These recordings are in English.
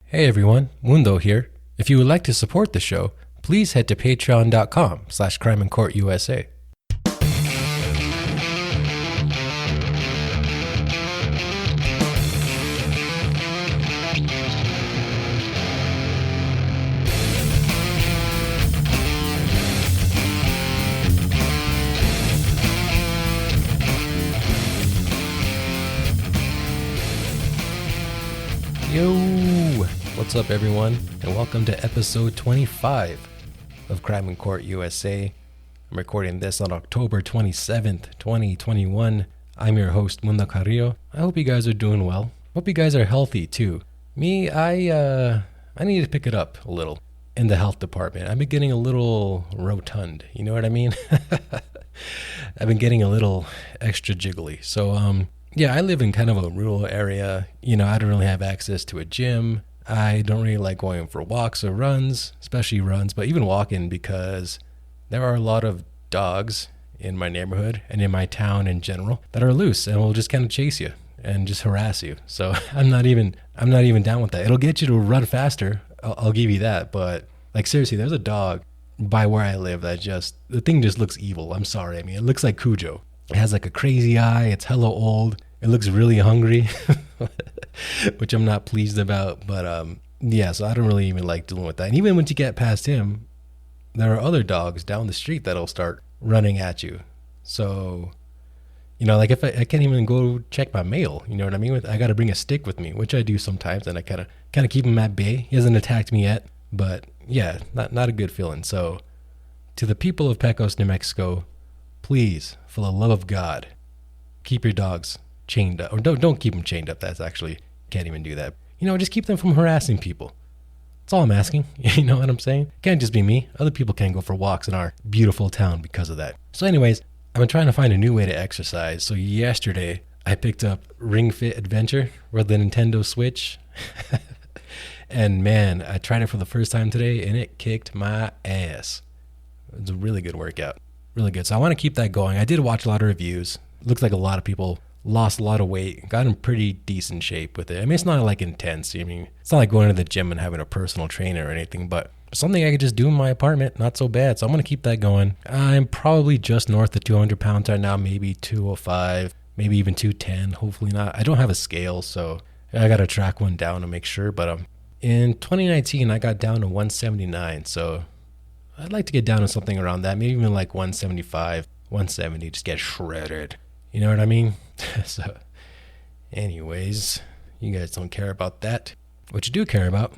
Hey everyone, Mundo here. If you would like to support the show, please head to patreon.com/crimeandcourtusa. Yo! What's up everyone, and welcome to episode 25 of Crime and Court USA. I'm recording this on October 27th, 2021. I'm your host, Mundo Carrillo. I hope you guys are doing well. Hope you guys are healthy too. Me, I need to pick it up a little in the health department. I've been getting a little rotund, you know what I mean? I've been getting a little extra jiggly. So, yeah, I live in kind of a rural area. You know, I don't really have access to a gym. I don't really like going for walks or runs, especially runs, but even walking, because there are a lot of dogs in my neighborhood and in my town in general that are loose and will just kind of chase you and just harass you. So I'm not even down with that. It'll get you to run faster. I'll give you that. But like, seriously, there's a dog by where I live that the thing just looks evil. I'm sorry. I mean, it looks like Cujo. It has like a crazy eye. It's hella old. It looks really hungry, which I'm not pleased about. But yeah, so I don't really even like dealing with that. And even once you get past him, there are other dogs down the street that'll start running at you. So, you know, like if I can't even go check my mail, you know what I mean? I got to bring a stick with me, which I do sometimes, and I kind of keep him at bay. He hasn't attacked me yet, but yeah, not a good feeling. So, to the people of Pecos, New Mexico, please, for the love of God, keep your dogs chained up, or don't keep them chained up. That's actually, can't even do that. You know, just keep them from harassing people. That's all I'm asking. You know what I'm saying? It can't just be me. Other people can't go for walks in our beautiful town because of that. So anyways, I've been trying to find a new way to exercise. So yesterday I picked up Ring Fit Adventure for the Nintendo Switch. And man, I tried it for the first time today and it kicked my ass. It's a really good workout. Really good. So I want to keep that going. I did watch a lot of reviews. Looks like a lot of people lost a lot of weight, got in pretty decent shape with it. I mean, it's not like intense. I mean, it's not like going to the gym and having a personal trainer or anything, but something I could just do in my apartment, not so bad. So I'm going to keep that going. I'm probably just north of 200 pounds right now, maybe 205, maybe even 210. Hopefully not. I don't have a scale, so I got to track one down to make sure. But in 2019, I got down to 179. So I'd like to get down to something around that, maybe even like 175, 170, just get shredded. You know what I mean? So, anyways, you guys don't care about that. What you do care about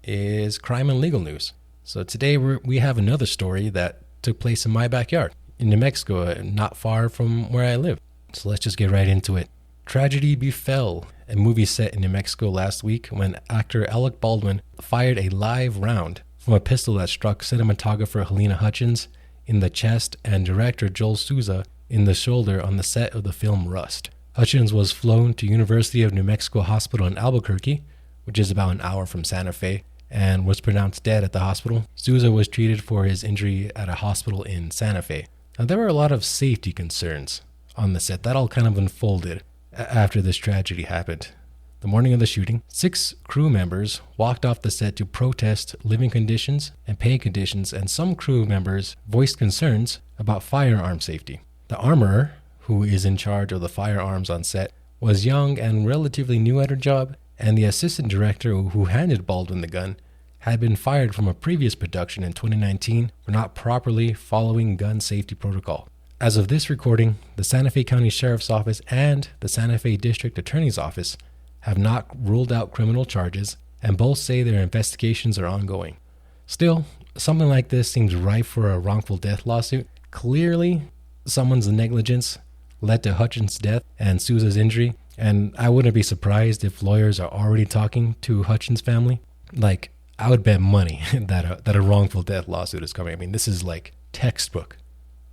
is crime and legal news. So today we have another story that took place in my backyard in New Mexico, not far from where I live. So let's just get right into it. Tragedy befell a movie set in New Mexico last week when actor Alec Baldwin fired a live round from a pistol that struck cinematographer Halyna Hutchins in the chest and director Joel Souza in the shoulder on the set of the film Rust. Hutchins was flown to University of New Mexico Hospital in Albuquerque, which is about an hour from Santa Fe, and was pronounced dead at the hospital. Souza was treated for his injury at a hospital in Santa Fe. Now, there were a lot of safety concerns on the set. That all kind of unfolded after this tragedy happened. The morning of the shooting, 6 crew members walked off the set to protest living conditions and pay conditions, and some crew members voiced concerns about firearm safety. The armorer, who is in charge of the firearms on set, was young and relatively new at her job, and the assistant director who handed Baldwin the gun had been fired from a previous production in 2019 for not properly following gun safety protocol. As of this recording, the Santa Fe County Sheriff's Office and the Santa Fe District Attorney's Office have not ruled out criminal charges, and both say their investigations are ongoing. Still, something like this seems ripe for a wrongful death lawsuit. Clearly, someone's negligence led to Hutchins' death and Souza's injury, and I wouldn't be surprised if lawyers are already talking to Hutchins' family. Like, I would bet money that a wrongful death lawsuit is coming. I mean, this is like textbook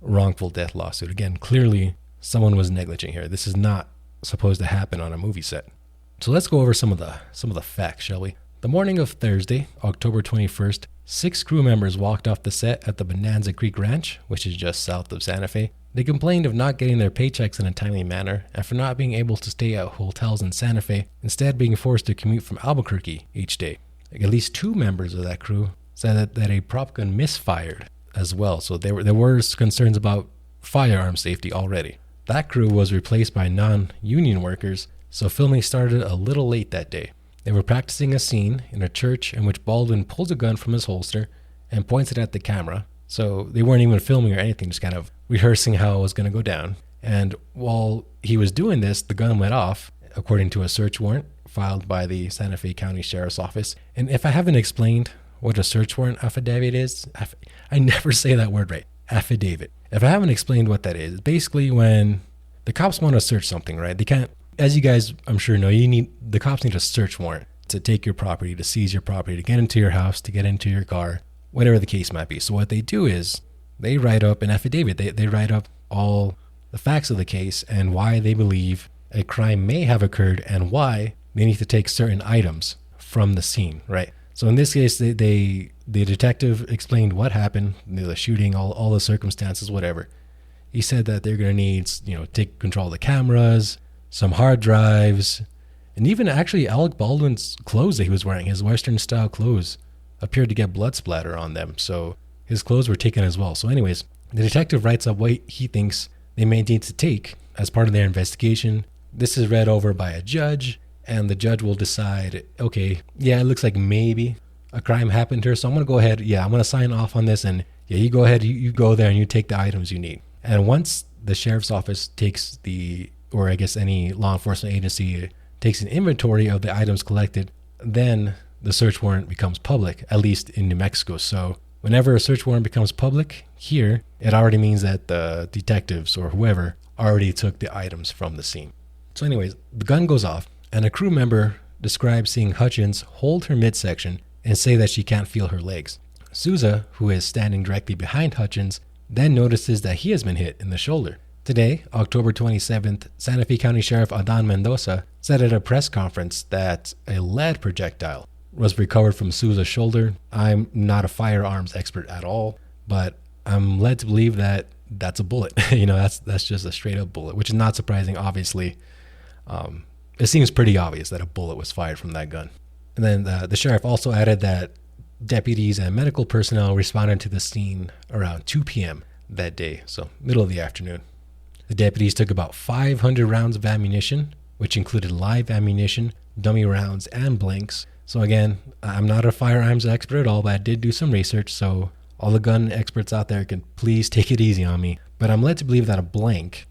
wrongful death lawsuit. Again, clearly someone was negligent here. This is not supposed to happen on a movie set. So let's go over some of the facts, shall we? The morning of Thursday, October 21st, 6 crew members walked off the set at the Bonanza Creek Ranch, which is just south of Santa Fe. They complained of not getting their paychecks in a timely manner and for not being able to stay at hotels in Santa Fe, instead being forced to commute from Albuquerque each day. at least 2 members of that crew said that a prop gun misfired as well. So there were concerns about firearm safety already. That crew was replaced by non-union workers, so filming started a little late that day. They were practicing a scene in a church in which Baldwin pulls a gun from his holster and points it at the camera. So they weren't even filming or anything, just kind of rehearsing how it was going to go down. And while he was doing this, the gun went off, according to a search warrant filed by the Santa Fe County Sheriff's Office. And if I haven't explained what a search warrant affidavit is, I never say that word right. Affidavit. If I haven't explained what that is, basically when the cops want to search something, right? They can't, as you guys I'm sure know, the cops need a search warrant to take your property, to seize your property, to get into your house, to get into your car, whatever the case might be. So what they do is they write up an affidavit. They write up all the facts of the case and why they believe a crime may have occurred and why they need to take certain items from the scene, right? So in this case, the detective explained what happened, the shooting, all the circumstances, whatever. He said that they're going to need, take control of the cameras, some hard drives, and even actually Alec Baldwin's clothes that he was wearing, his Western style clothes, appeared to get blood splatter on them. So his clothes were taken as well. So anyways, the detective writes up what he thinks they may need to take as part of their investigation. This is read over by a judge, and the judge will decide, okay, yeah, it looks like maybe a crime happened here, so I'm going to go ahead, I'm going to sign off on this, and yeah, you go ahead, you go there and you take the items you need. And once the sheriff's office takes or I guess any law enforcement agency takes an inventory of the items collected, then the search warrant becomes public, at least in New Mexico. So whenever a search warrant becomes public here, it already means that the detectives or whoever already took the items from the scene. So anyways, the gun goes off, and a crew member describes seeing Hutchins hold her midsection and say that she can't feel her legs. Souza, who is standing directly behind Hutchins, then notices that he has been hit in the shoulder. Today, October 27th, Santa Fe County Sheriff Adan Mendoza said at a press conference that a lead projectile was recovered from Souza's shoulder. I'm not a firearms expert at all, but I'm led to believe that that's a bullet. That's just a straight up bullet, which is not surprising, obviously. It seems pretty obvious that a bullet was fired from that gun. And then the sheriff also added that deputies and medical personnel responded to the scene around 2 p.m. that day, so middle of the afternoon. The deputies took about 500 rounds of ammunition, which included live ammunition, dummy rounds, and blanks. So again, I'm not a firearms expert at all, but I did do some research, so all the gun experts out there can please take it easy on me. But I'm led to believe that a blank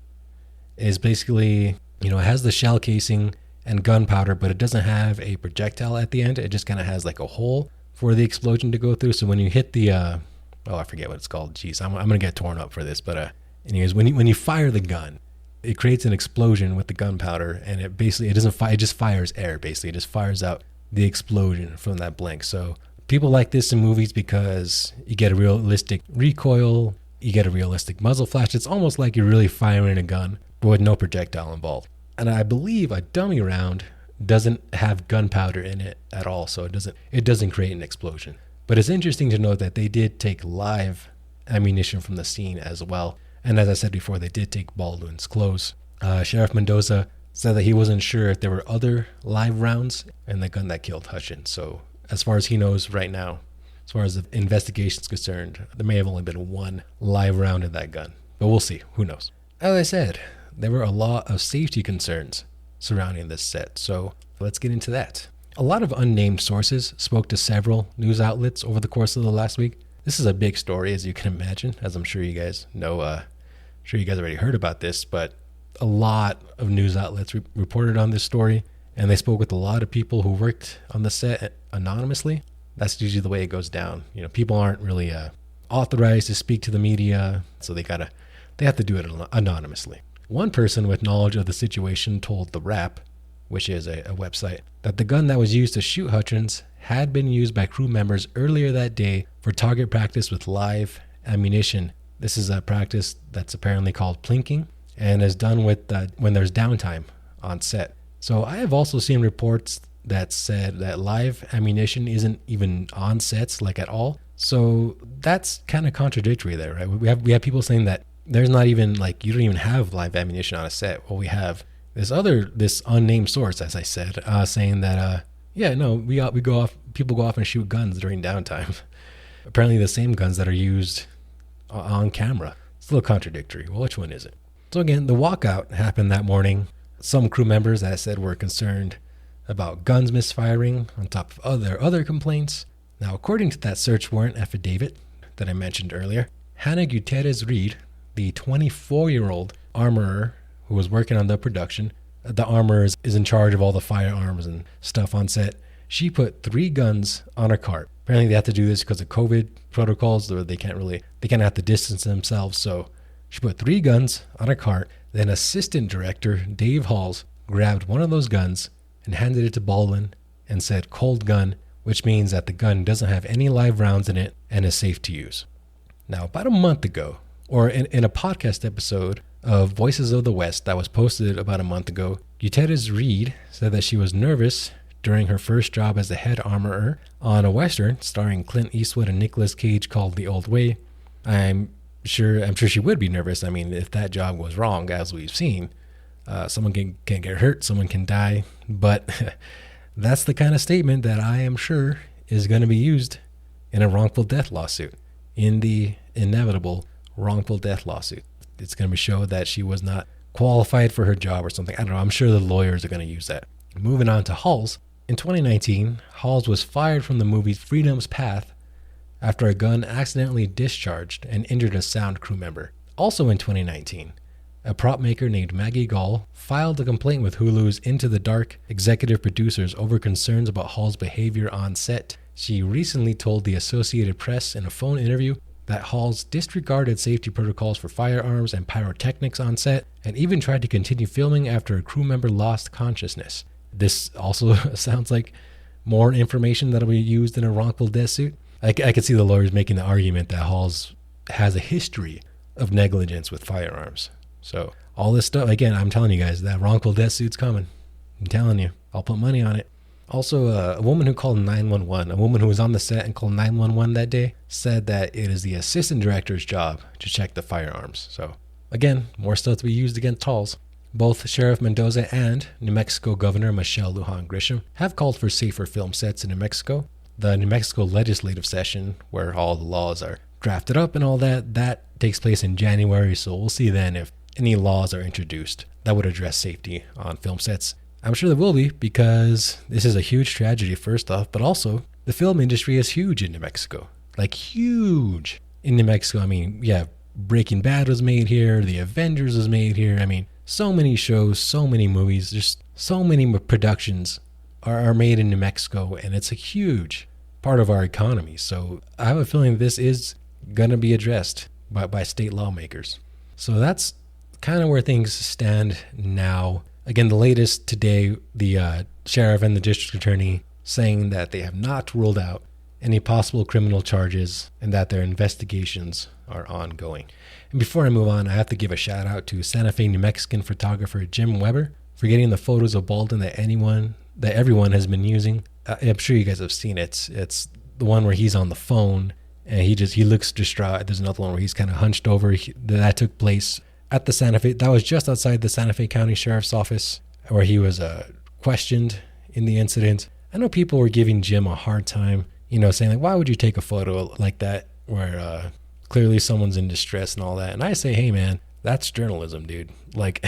is basically, it has the shell casing and gunpowder, but it doesn't have a projectile at the end. It just kind of has like a hole for the explosion to go through. So when you hit the, I forget what it's called. Jeez, I'm going to get torn up for this. But anyways, when you fire the gun, it creates an explosion with the gunpowder, and it doesn't fire, it just fires air, basically. It just fires out the explosion from that blank. So people like this in movies because you get a realistic recoil, you get a realistic muzzle flash. It's almost like you're really firing a gun, but with no projectile involved. And I believe a dummy round doesn't have gunpowder in it at all, so it doesn't create an explosion. But it's interesting to note that they did take live ammunition from the scene as well. And as I said before, they did take Baldwin's clothes. Sheriff Mendoza said that he wasn't sure if there were other live rounds in the gun that killed Hutchins. So as far as he knows right now, as far as the investigation's concerned, there may have only been one live round in that gun. But we'll see. Who knows? As I said, there were a lot of safety concerns surrounding this set, so let's get into that. A lot of unnamed sources spoke to several news outlets over the course of the last week. This is a big story, as you can imagine, as I'm sure you guys know. Sure you guys already heard about this, but a lot of news outlets reported on this story, and they spoke with a lot of people who worked on the set anonymously. That's usually the way it goes down. People aren't really authorized to speak to the media, so they have to do it anonymously. One person with knowledge of the situation told The Wrap, which is a website, that the gun that was used to shoot Hutchins had been used by crew members earlier that day for target practice with live ammunition. This is a practice that's apparently called plinking and is done with when there's downtime on set. So I have also seen reports that said that live ammunition isn't even on sets like at all. So that's kind of contradictory there, right? We have people saying that there's not even you don't even have live ammunition on a set. Well, we have this unnamed source, as I said, saying that we go off people go off and shoot guns during downtime. Apparently the same guns that are used on camera. It's a little contradictory. Well, which one is it? So again, the walkout happened that morning. Some crew members, as I said, were concerned about guns misfiring on top of other complaints. Now, according to that search warrant affidavit that I mentioned earlier, Hannah Gutierrez Reed, the 24-year-old armorer who was working on the production, the armorer is in charge of all the firearms and stuff on set. She put 3 guns on a cart. Apparently they have to do this because of COVID protocols, or they can't have to distance themselves. So she put 3 guns on a cart. Then assistant director Dave Halls grabbed one of those guns and handed it to Baldwin and said cold gun, which means that the gun doesn't have any live rounds in it and is safe to use. Now, about a month ago, or in a podcast episode of Voices of the West that was posted about a month ago, Gutierrez Reed said that she was nervous during her first job as the head armorer on a Western starring Clint Eastwood and Nicolas Cage called The Old Way. I'm sure she would be nervous. I mean, if that job goes wrong, as we've seen, someone can get hurt, someone can die. But that's the kind of statement that I am sure is going to be used in a wrongful death lawsuit, in the inevitable wrongful death lawsuit. It's going to show that she was not qualified for her job or something. I don't know. I'm sure the lawyers are going to use that. Moving on to Halls. In 2019, Halls was fired from the movie Freedom's Path after a gun accidentally discharged and injured a sound crew member. Also in 2019, a prop maker named Maggie Gall filed a complaint with Hulu's Into the Dark executive producers over concerns about Hall's behavior on set. She recently told the Associated Press in a phone interview that Halls disregarded safety protocols for firearms and pyrotechnics on set and even tried to continue filming after a crew member lost consciousness. This also sounds like more information that'll be used in a wrongful death suit. I could see the lawyers making the argument that Halls has a history of negligence with firearms. So all this stuff, again, I'm telling you guys, that wrongful death suit's coming. I'm telling you, I'll put money on it. Also, a woman who called 911, a woman who was on the set and called 911 that day, said that it is the assistant director's job to check the firearms. So again, more stuff to be used against Halls. Both Sheriff Mendoza and New Mexico Governor Michelle Lujan Grisham have called for safer film sets in New Mexico. The New Mexico legislative session, where all the laws are drafted up and all that takes place in January. So we'll see then if any laws are introduced that would address safety on film sets. I'm sure there will be, because this is a huge tragedy, first off, but also the film industry is huge in New Mexico. Like, huge in New Mexico. I mean, yeah, Breaking Bad was made here, The Avengers was made here. I mean, so many shows, so many movies, just so many productions are made in New Mexico, and it's a huge part of our economy. So I have a feeling this is going to be addressed by state lawmakers. So that's kind of where things stand now. Again, the latest today, the sheriff and the district attorney saying that they have not ruled out any possible criminal charges and that their investigations are ongoing. And before I move on, I have to give a shout out to Santa Fe, New Mexican photographer Jim Weber for getting the photos of Baldwin that everyone has been using. I'm sure you guys have seen it. It's the one where he's on the phone and he looks distraught. There's another one where he's kind of hunched over. That took place at the Santa Fe. That was just outside the Santa Fe County Sheriff's Office, where he was questioned in the incident. I know people were giving Jim a hard time, saying like, why would you take a photo like that where clearly someone's in distress and all that? And I say, hey man, that's journalism, dude. Like,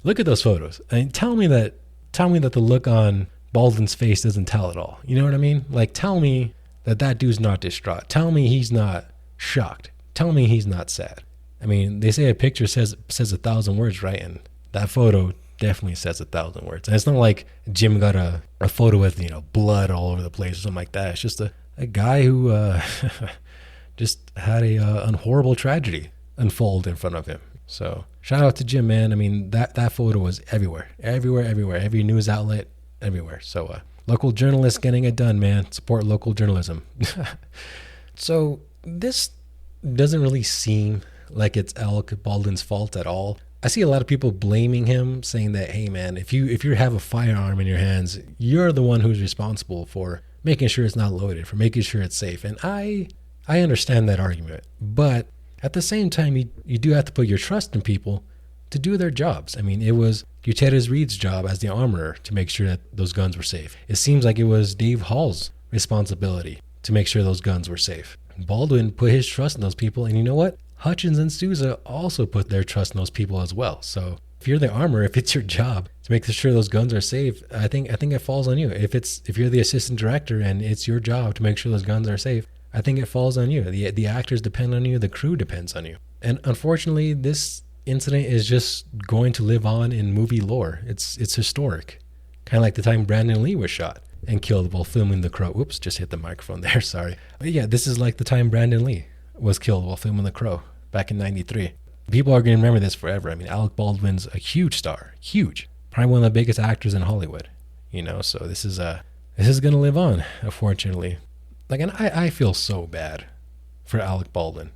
look at those photos. I mean, tell me that the look on Baldwin's face doesn't tell it all. You know what I mean? Like, tell me that dude's not distraught. Tell me he's not shocked. Tell me he's not sad. I mean, they say a picture says 1,000 words, right? And that photo definitely says 1,000 words. And it's not like Jim got a photo with, blood all over the place or something like that. It's just a guy who just had a horrible tragedy unfold in front of him. So shout out to Jim, man. I mean, that photo was everywhere. Every news outlet, everywhere. So local journalists getting it done, man. Support local journalism. So this doesn't really seem like it's Alec Baldwin's fault at all. I see a lot of people blaming him, saying that, hey man, if you have a firearm in your hands, you're the one who's responsible for making sure it's not loaded, for making sure it's safe. And I understand that argument, but at the same time, you do have to put your trust in people to do their jobs. I mean, it was Gutierrez Reed's job as the armorer to make sure that those guns were safe. It seems like it was Dave Hall's responsibility to make sure those guns were safe. Baldwin put his trust in those people, and you know what? Hutchins and Souza also put their trust in those people as well. So if you're the armor, if it's your job to make sure those guns are safe, I think it falls on you. If you're the assistant director and it's your job to make sure those guns are safe, I think it falls on you. The actors depend on you, the crew depends on you. And unfortunately, this incident is just going to live on in movie lore. It's historic. Kind of like the time Brandon Lee was shot and killed while filming The Crow. Oops, just hit the microphone there, sorry. But yeah, this is like the time Brandon Lee was killed while filming The Crow back in 93. People are going to remember this forever. I mean, Alec Baldwin's a huge star, huge. Probably one of the biggest actors in Hollywood, so this is going to live on, unfortunately. Like, and I feel so bad for Alec Baldwin.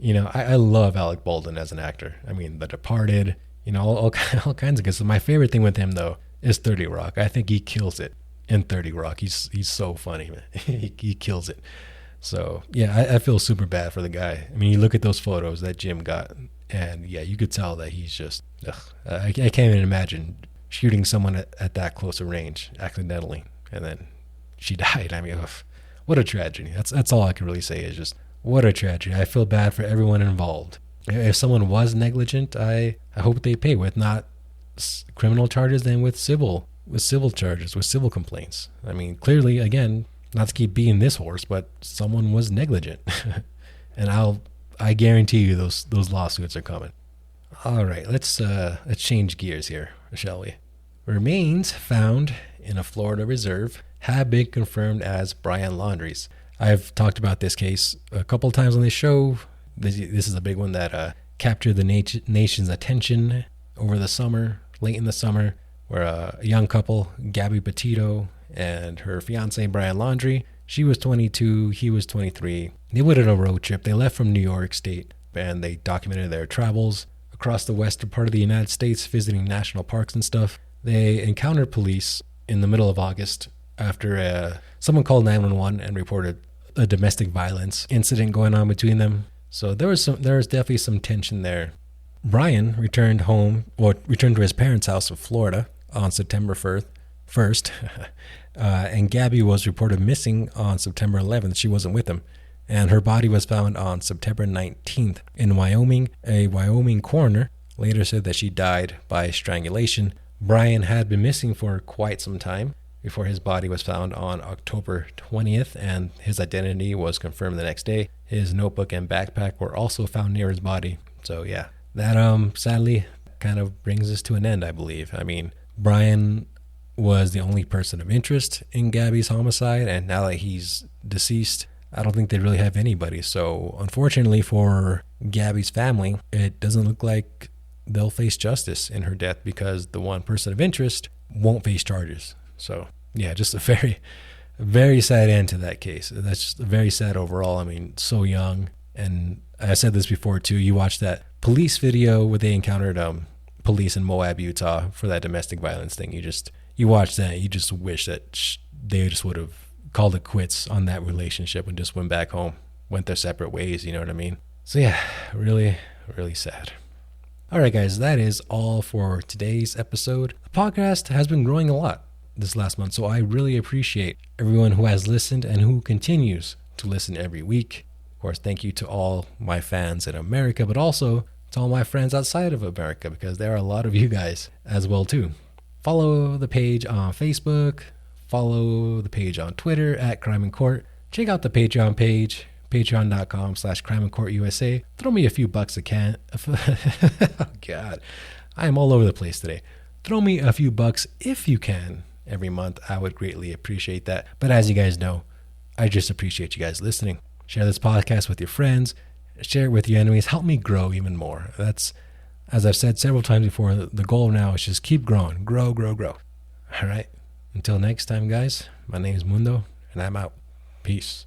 I love Alec Baldwin as an actor. I mean, The Departed, all kinds of good stuff. My favorite thing with him, though, is 30 Rock. I think he kills it in 30 Rock. He's so funny, man. he kills it. So, yeah, I feel super bad for the guy. I mean, you look at those photos that Jim got, and yeah, you could tell that he's just, I can't even imagine shooting someone at that close a range accidentally, and then she died. I mean, what a tragedy. That's all I can really say is just, what a tragedy. I feel bad for everyone involved. If someone was negligent, I hope they pay with not criminal charges, then with civil charges, with civil complaints. I mean, clearly, again, not to keep beating this horse, but someone was negligent. And I guarantee you those lawsuits are coming. All right, let's change gears here, shall we? Remains found in a Florida reserve have been confirmed as Brian Laundrie's. I've talked about this case a couple of times on this show. This is a big one that captured the nation's attention over the summer, late in the summer, where a young couple, Gabby Petito and her fiancee, Brian Laundrie, she was 22, he was 23. They went on a road trip. They left from New York State, and they documented their travels across the western part of the United States, visiting national parks and stuff. They encountered police in the middle of August after someone called 911 and reported a domestic violence incident going on between them. So there was definitely some tension there. Brian returned to his parents' house in Florida on September 1st, and Gabby was reported missing on September 11th. She wasn't with him, and her body was found on September 19th in Wyoming. A Wyoming coroner later said that she died by strangulation. Brian had been missing for quite some time before his body was found on October 20th, and his identity was confirmed the next day. His notebook and backpack were also found near his body. So yeah, that sadly kind of brings us to an end, I believe. I mean, Brian was the only person of interest in Gabby's homicide, and now that he's deceased, I don't think they really have anybody. So unfortunately for Gabby's family, it doesn't look like they'll face justice in her death because the one person of interest won't face charges. So yeah, just a very, very sad end to that case. That's just very sad overall. I mean, so young. And I said this before too, you watch that police video where they encountered police in Moab, Utah for that domestic violence thing. You watch that, you just wish that they just would have called it quits on that relationship and just went back home, went their separate ways, you know what I mean? So yeah, really, really sad. All right, guys, that is all for today's episode. The podcast has been growing a lot this last month, so I really appreciate everyone who has listened and who continues to listen every week. Of course, thank you to all my fans in America, but also to all my friends outside of America, because there are a lot of you guys as well too. Follow the page on Facebook, follow the page on Twitter at Crime and Court. Check out the Patreon page, patreon.com/crimeandcourtusa. Throw me a few bucks a can. Oh God, I am all over the place today. Throw me a few bucks if you can every month. I would greatly appreciate that. But as you guys know, I just appreciate you guys listening. Share this podcast with your friends. Share it with your enemies. Help me grow even more. That's, as I've said several times before, the goal now is just keep growing. Grow. All right. Until next time, guys, my name is Mundo, and I'm out. Peace.